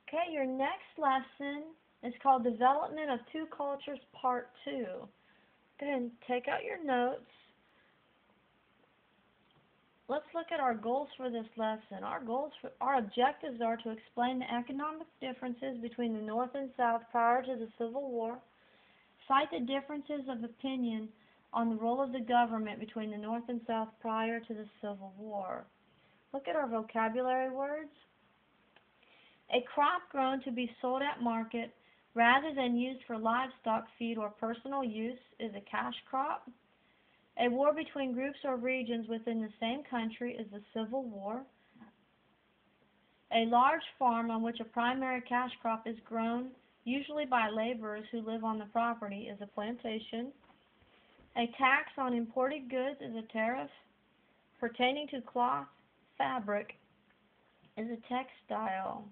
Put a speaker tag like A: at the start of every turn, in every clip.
A: Okay, your next lesson is called Development of Two Cultures, Part 2. Go ahead and take out your notes. Let's look at our goals for this lesson. Our objectives are to explain the economic differences between the North and South prior to the Civil War, cite the differences of opinion on the role of the government between the North and South prior to the Civil War. Look at our vocabulary words. A crop grown to be sold at market rather than used for livestock feed or personal use is a cash crop. A war between groups or regions within the same country is a civil war. A large farm on which a primary cash crop is grown, usually by laborers who live on the property, is a plantation. A tax on imported goods is a tariff. Pertaining to cloth, fabric is a textile.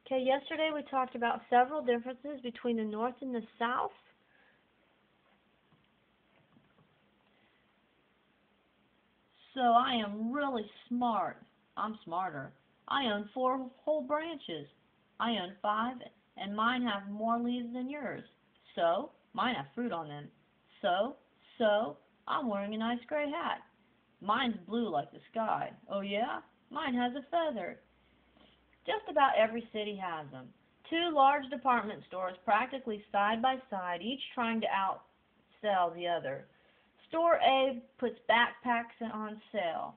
A: Okay, yesterday we talked about several differences between the North and the South. So I am really smart. I'm smarter. I own 4 whole branches. I own 5, and mine have more leaves than yours. So, mine have fruit on them. So, I'm wearing a nice gray hat. Mine's blue like the sky. Oh yeah? Mine has a feather. Just about every city has them. 2 large department stores practically side by side, each trying to outsell the other. Store A puts backpacks on sale.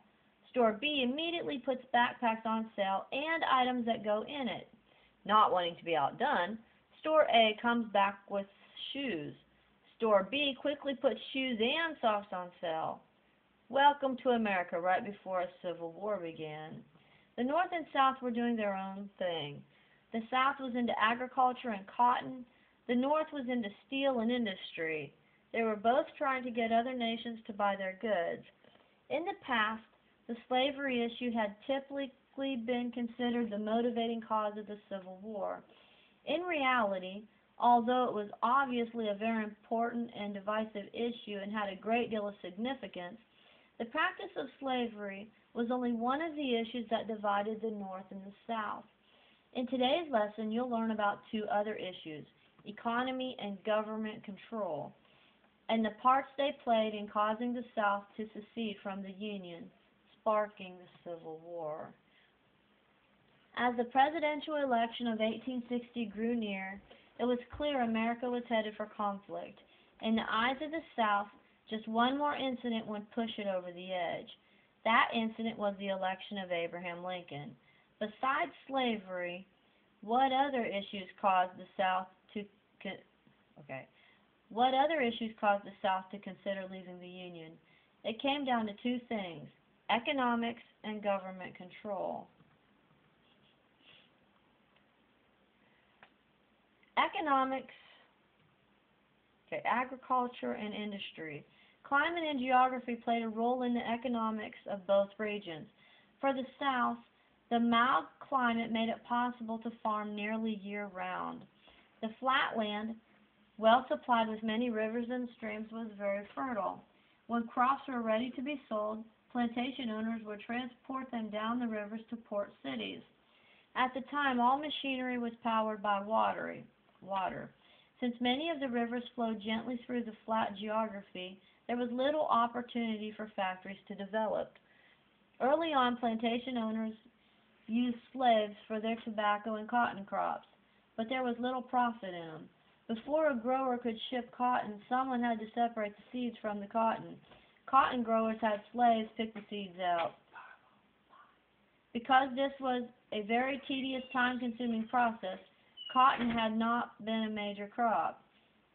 A: Store B immediately puts backpacks on sale and items that go in it. Not wanting to be outdone, Store A comes back with shoes. Store B quickly puts shoes and socks on sale. Welcome to America right before a civil war began. The North and South were doing their own thing. The South was into agriculture and cotton. The North was into steel and industry. They were both trying to get other nations to buy their goods. In the past, the slavery issue had typically been considered the motivating cause of the Civil War. In reality, although it was obviously a very important and divisive issue and had a great deal of significance, the practice of slavery was only one of the issues that divided the North and the South. In today's lesson, you'll learn about 2 other issues, economy and government control, and the parts they played in causing the South to secede from the Union, sparking the Civil War. As the presidential election of 1860 grew near, it was clear America was headed for conflict. In the eyes of the South, just one more incident would push it over the edge. That incident was the election of Abraham Lincoln. Besides slavery, what other issues caused the South to consider leaving the Union? It came down to 2 things: economics and government control. Economics, agriculture and industry. Climate and geography played a role in the economics of both regions. For the South, the mild climate made it possible to farm nearly year-round. The flatland, well supplied with many rivers and streams, was very fertile. When crops were ready to be sold, plantation owners would transport them down the rivers to port cities. At the time, all machinery was powered by water. Since many of the rivers flowed gently through the flat geography, there was little opportunity for factories to develop. Early on, plantation owners used slaves for their tobacco and cotton crops, but there was little profit in them. Before a grower could ship cotton, someone had to separate the seeds from the cotton. Cotton growers had slaves pick the seeds out. Because this was a very tedious, time-consuming process, cotton had not been a major crop.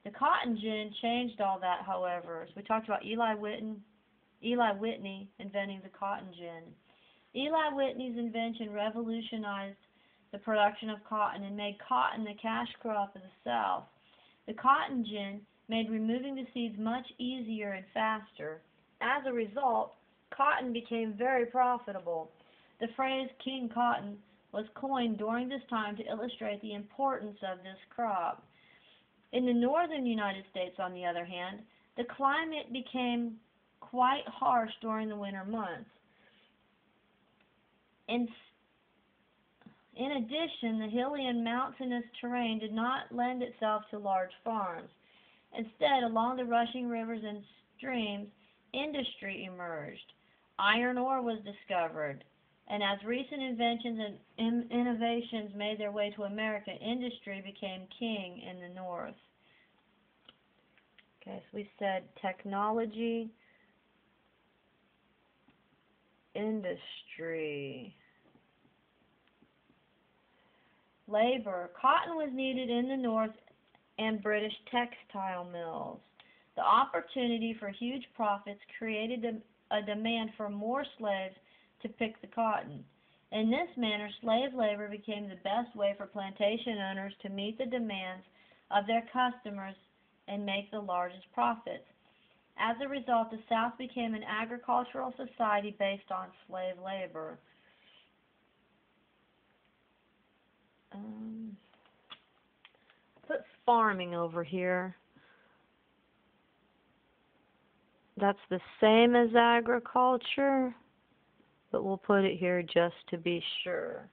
A: The cotton gin changed all that, however. As we talked about Eli Whitney inventing the cotton gin. Eli Whitney's invention revolutionized the production of cotton and made cotton the cash crop of the South. The cotton gin made removing the seeds much easier and faster. As a result, cotton became very profitable. The phrase "King Cotton" was coined during this time to illustrate the importance of this crop. In the northern United States, on the other hand, the climate became quite harsh during the winter months. In addition, the hilly and mountainous terrain did not lend itself to large farms. Instead, along the rushing rivers and streams, industry emerged. Iron ore was discovered, and as recent inventions and innovations made their way to America, industry became king in the North. Okay, so we said technology, industry, labor. Cotton was needed in the North and British textile mills. The opportunity for huge profits created a demand for more slaves to pick the cotton. In this manner, slave labor became the best way for plantation owners to meet the demands of their customers and make the largest profits. As a result, the South became an agricultural society based on slave labor. Put farming over here. That's the same as agriculture, but we'll put it here just to be sure.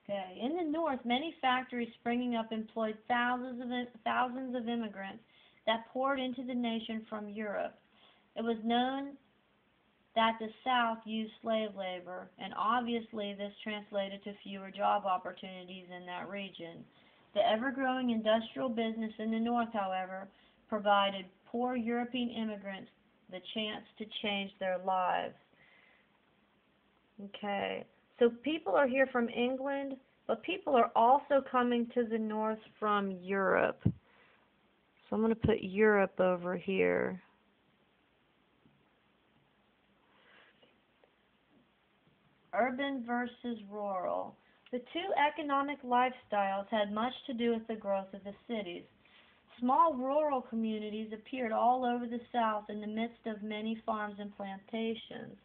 A: Okay. In the North, many factories springing up employed thousands of immigrants that poured into the nation from Europe. It was known that the South used slave labor, and obviously this translated to fewer job opportunities in that region. The ever-growing industrial business in the North, however, provided poor European immigrants the chance to change their lives. Okay, so people are here from England, but people are also coming to the North from Europe. So I'm going to put Europe over here. Urban versus rural. The two economic lifestyles had much to do with the growth of the cities. Small rural communities appeared all over the South in the midst of many farms and plantations.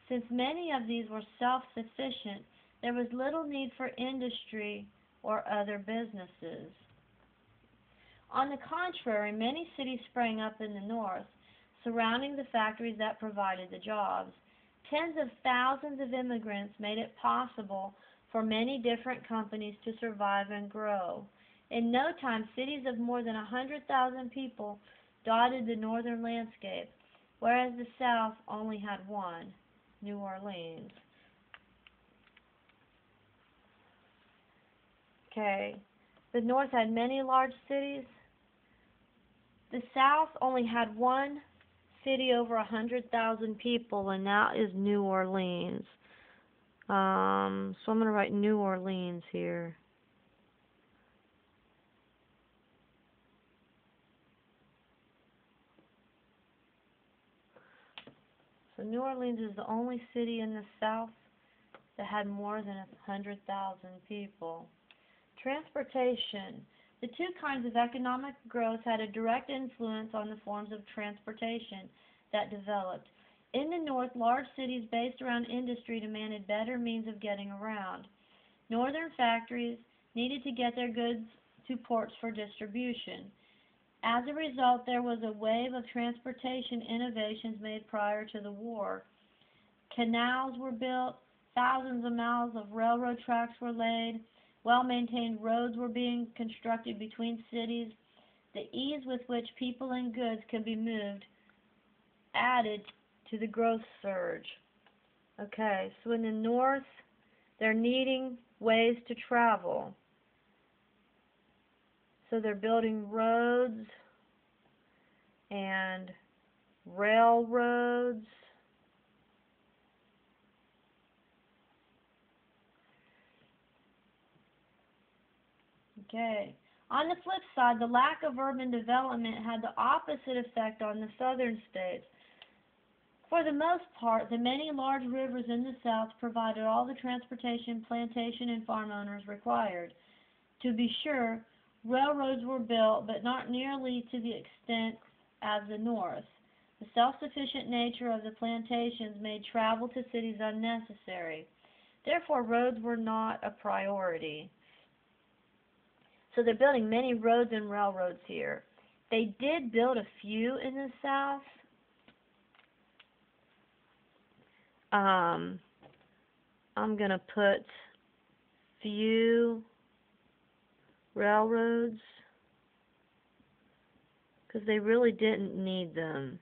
A: Since many of these were self-sufficient, there was little need for industry or other businesses. On the contrary, many cities sprang up in the North, surrounding the factories that provided the jobs. Tens of thousands of immigrants made it possible for many different companies to survive and grow. In no time, cities of more than 100,000 people dotted the northern landscape, whereas the South only had one, New Orleans. Okay, the North had many large cities. The South only had one city over 100,000 people, and that is New Orleans. So I'm going to write New Orleans here. So New Orleans is the only city in the South that had more than 100,000 people. Transportation. The two kinds of economic growth had a direct influence on the forms of transportation that developed. In the North, large cities based around industry demanded better means of getting around. Northern factories needed to get their goods to ports for distribution. As a result, there was a wave of transportation innovations made prior to the war. Canals were built, thousands of miles of railroad tracks were laid, well-maintained roads were being constructed between cities. The ease with which people and goods could be moved added to the growth surge. Okay, so in the North, they're needing ways to travel. So they're building roads and railroads. Okay. On the flip side, the lack of urban development had the opposite effect on the southern states. For the most part, the many large rivers in the South provided all the transportation plantation and farm owners required. To be sure, railroads were built, but not nearly to the extent as the North. The self-sufficient nature of the plantations made travel to cities unnecessary. Therefore, roads were not a priority. So they're building many roads and railroads here. They did build a few in the South. I'm going to put few railroads because they really didn't need them.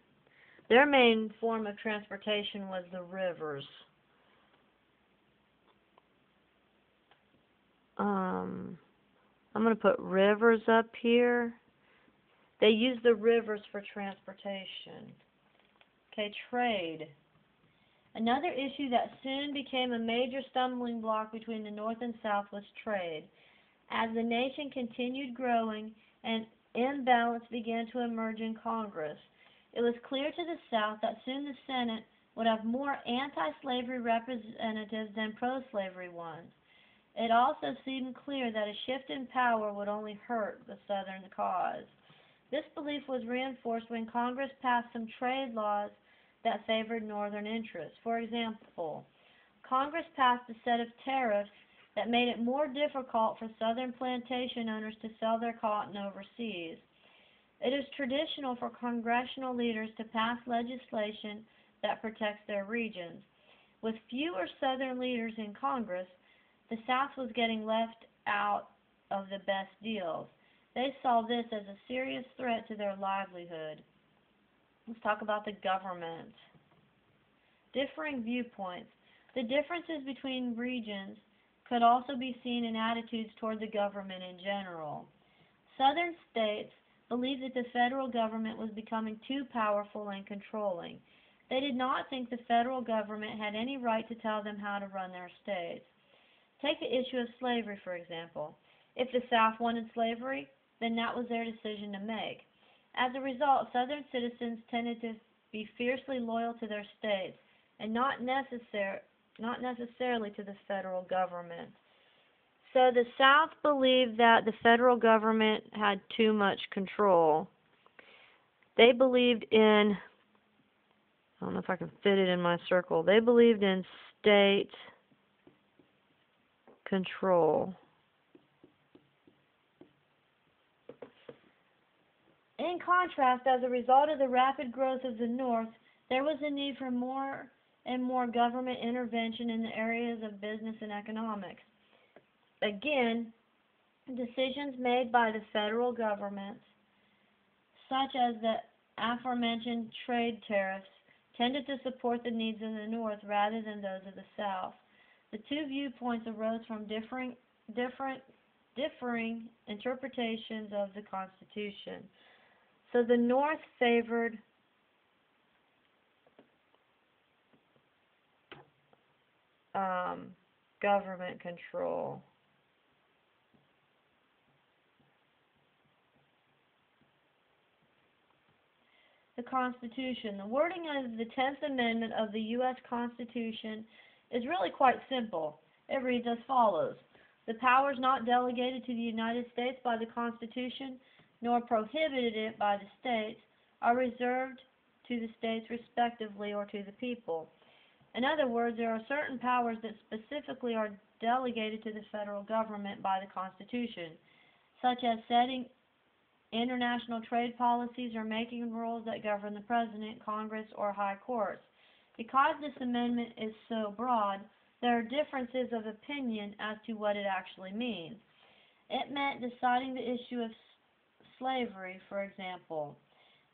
A: Their main form of transportation was the rivers. I'm going to put rivers up here. They used the rivers for transportation. Okay, trade. Another issue that soon became a major stumbling block between the North and South was trade. As the nation continued growing, an imbalance began to emerge in Congress. It was clear to the South that soon the Senate would have more anti-slavery representatives than pro-slavery ones. It also seemed clear that a shift in power would only hurt the Southern cause. This belief was reinforced when Congress passed some trade laws that favored Northern interests. For example, Congress passed a set of tariffs that made it more difficult for Southern plantation owners to sell their cotton overseas. It is traditional for congressional leaders to pass legislation that protects their regions. With fewer Southern leaders in Congress, the South was getting left out of the best deals. They saw this as a serious threat to their livelihood. Let's talk about the government. Differing viewpoints. The differences between regions could also be seen in attitudes toward the government in general. Southern states believed that the federal government was becoming too powerful and controlling. They did not think the federal government had any right to tell them how to run their states. Take the issue of slavery, for example. If the South wanted slavery, then that was their decision to make. As a result, Southern citizens tended to be fiercely loyal to their states and not necessarily to the federal government. So the South believed that the federal government had too much control. They believed in, I don't know if I can fit it in my circle, they believed in state control. In contrast, as a result of the rapid growth of the North, there was a need for more and more government intervention in the areas of business and economics. Again, decisions made by the federal government, such as the aforementioned trade tariffs, tended to support the needs of the North rather than those of the South. The two viewpoints arose from differing interpretations of the Constitution. So the North favored government control. The Constitution. The wording of the 10th Amendment of the U.S. Constitution is really quite simple. It reads as follows. The powers not delegated to the United States by the Constitution, nor prohibited by the states, are reserved to the states respectively or to the people. In other words, there are certain powers that specifically are delegated to the federal government by the Constitution, such as setting international trade policies or making rules that govern the President, Congress, or high courts. Because this amendment is so broad, there are differences of opinion as to what it actually means. It meant deciding the issue of slavery, for example.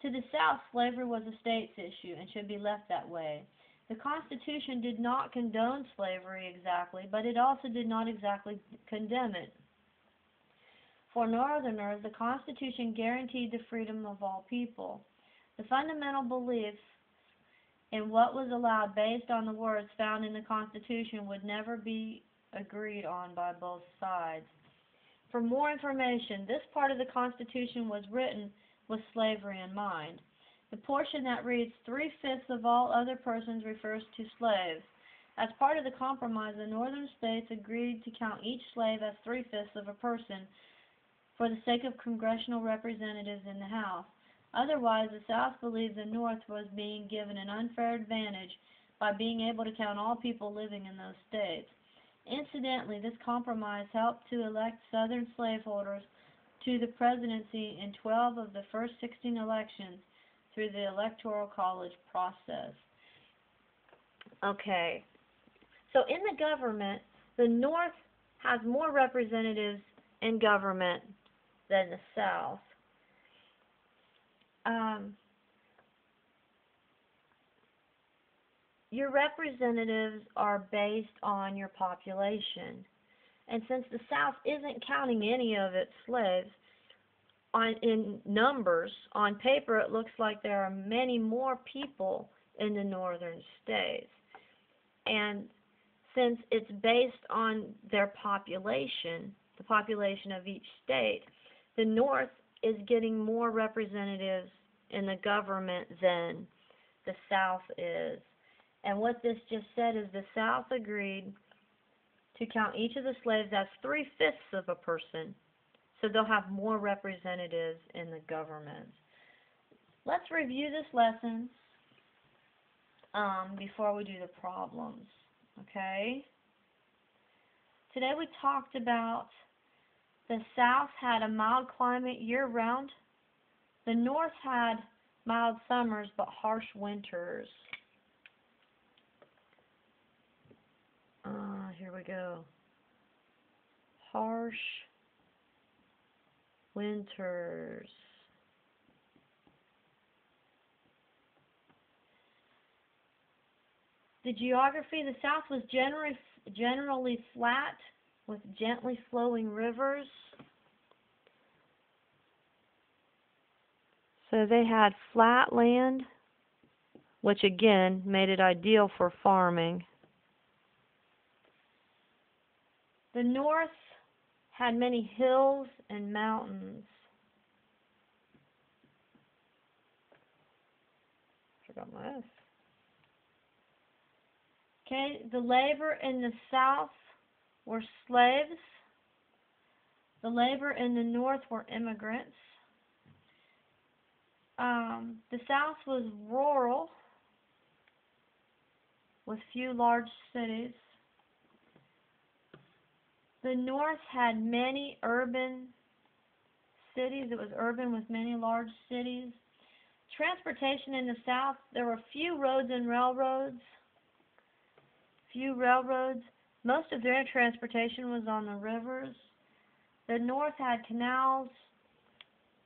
A: To the South, slavery was a state's issue and should be left that way. The Constitution did not condone slavery exactly, but it also did not exactly condemn it. For Northerners, the Constitution guaranteed the freedom of all people. The fundamental beliefs in what was allowed based on the words found in the Constitution would never be agreed on by both sides. For more information, this part of the Constitution was written with slavery in mind. The portion that reads 3/5 of all other persons refers to slaves. As part of the compromise, the northern states agreed to count each slave as 3/5 of a person for the sake of congressional representatives in the House. Otherwise, the South believed the North was being given an unfair advantage by being able to count all people living in those states. Incidentally, this compromise helped to elect Southern slaveholders to the presidency in 12 of the first 16 elections through the Electoral College process. Okay, so in the government, the North has more representatives in government than the South. Your representatives are based on your population. And since the South isn't counting any of its slaves, in numbers, on paper, it looks like there are many more people in the northern states. And since it's based on their population, the population of each state, the North is getting more representatives in the government than the South is. And what this just said is the South agreed to count each of the slaves as 3/5 of a person. So they'll have more representatives in the government. Let's review this lesson before we do the problems. Okay? Today we talked about the South had a mild climate year-round. The North had mild summers but harsh winters. Here we go. Harsh winters. The geography, the South was generally flat with gently flowing rivers. So they had flat land, which again made it ideal for farming. The North had many hills and mountains. Forgot my S. Okay, the labor in the South were slaves. The labor in the North were immigrants. The South was rural with few large cities. The North had many urban cities. It was urban with many large cities. Transportation in the South, there were few roads and railroads. Most of their transportation was on the rivers. The North had canals,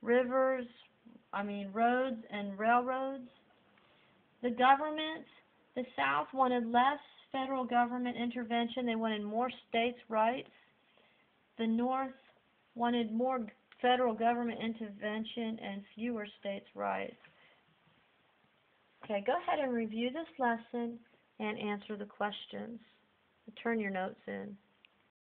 A: roads, and railroads. The government, the South wanted less federal government intervention. They wanted more states' rights. The North wanted more federal government intervention and fewer states' rights. Okay, go ahead and review this lesson and answer the questions. Turn your notes in.